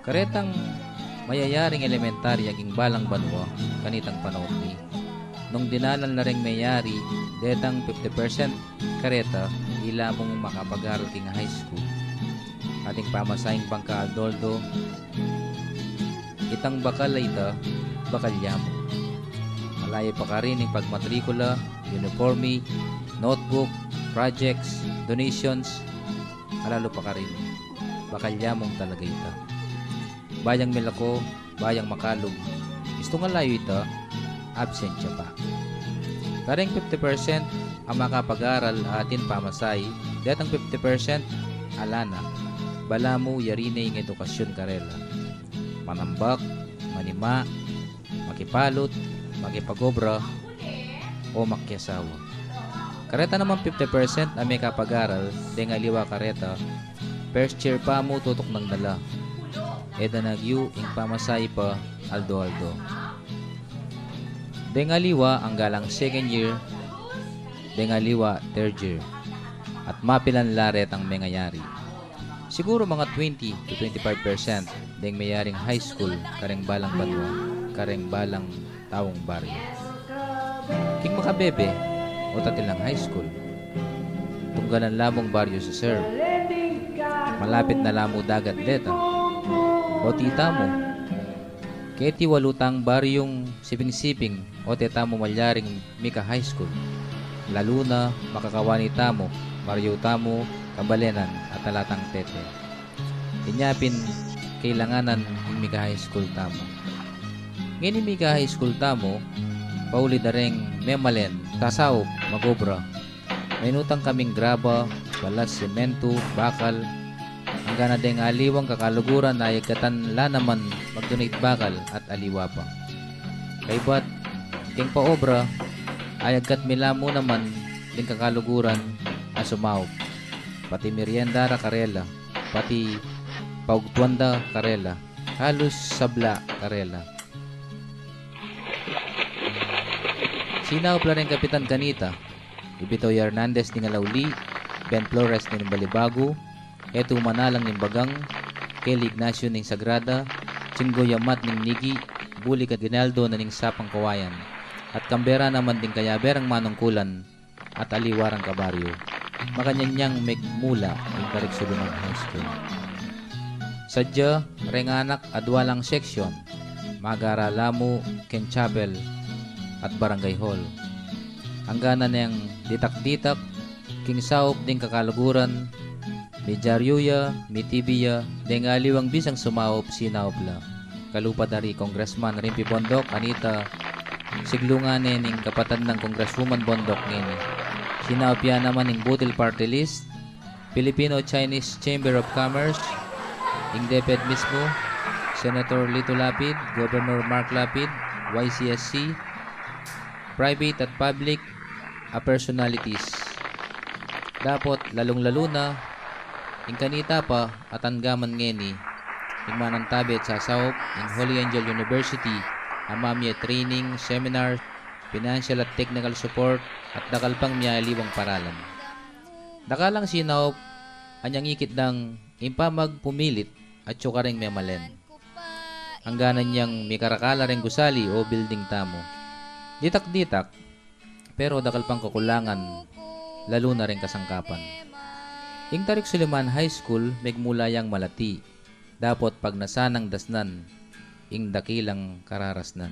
Karetang mayayaring elementary aging balang banwa kanitang panahon ni. Nung dinalan na ring mayari, detang 50% kareta ila mong makapag-aral king high school. Ating pamasahing bangka Aldoldo, itang bakal ita, bakal yamo. Malayo pa ka rin yung pagmatrikula, uniforme, notebook, projects, donations, alalo pa ka rin. Bakal yamong talaga ita. Bayang Milako, bayang Makalog. Gusto nga layo ito, absent siya pa. Karing 50% ang makapag-aral atin pamasay, datang 50% alana. Bala mo yarine ng edukasyon karela. Manambak, manima, makipalot, makipagobra, o makyasawa. Kareta naman 50% ang may kapag-aral, denga liwa kareta, first year pa mo tutok ng dala. Eda nagyu ing pamasay pa aldo-aldo. Dengaliwa ang galang second year, dengaliwa third year. At mapilan laret ang mengayari. Siguro mga 20 to 25% deng mayaring high school kareng balang banwa, kareng balang taong baryo. King makabebe o tatilang high school. Tunggalan lamong baryo sa sir. Malapit na lamo dagat deta. O tita mo, keti walutang baryong siping-siping o teta mo malyaring Mika High School. Lalo na makakawani tamo, baryo tamo, kabalenan at talatang tete. Inyapin kailanganan ng Mika High School tamo. Ngayon Mika High School tamo, pauli dareng memalen, tasaop, magobra. Mainutang kaming graba, balas, semento, bakal, hanggang na deng aliwang kakaluguran na ayagkatan la naman mag-donate bakal at aliwa pa. Kaybat, king paobra, ayagkat mila mo naman ding kakaluguran asumaw. Pati merienda ra karela, pati paugtuanda karela, halos sabla karela. Sinaw pala rin Kapitan Kanita, Ibitoy Hernandez ni Ngalauli, Ben Flores ni Balibago, Eto manalang ng Bagang, Kelly Ignacio ng Sagrada, Chingo Yamat ng Nigi, Buli Ginaldo na ng Sapang Kawayan, at Kambera naman din Kayaberang Manungkulan at Aliwarang Kabaryo. Makanyanyang Megmula ng Kariksulunang High School. Sadya, Renganak, Adwalang Section, Magara Lamu, Ken Chapel, at Barangay Hall. Hangganan ng Ditak-Ditak, King Saop ding Kakaluguran, Mijaryuya, Mitibiya, dengaliwang bisang sumaop sinaopla. Kalupad dari Congressman Rimpi Bondok, Anita, siglunganin ng kapatid ng Congresswoman Bondok ngini. Sinaopya naman ng Butil Party List, Filipino-Chinese Chamber of Commerce, ng DepEd mismo, Senator Lito Lapid, Governor Mark Lapid, YCSC, private at public personalities. Dapat lalong-lalo na ing kanita pa at anggaman ngeni ing manantabit sa saop ing Holy Angel University amamya training, seminar, financial at technical support at dakal pang miya liwang paralan. Dakalang sinaop anyang ikit ng impamag pumilit at syukaring memalen. Hangganan niyang may karakala ring gusali o building tamo. Ditak-ditak pero dakal pang kakulangan lalo na ring kasangkapan. Ing Tarik Suleman High School megmulayang malati. Dapat pag nasanang dasnan, ing dakilang kararasnan.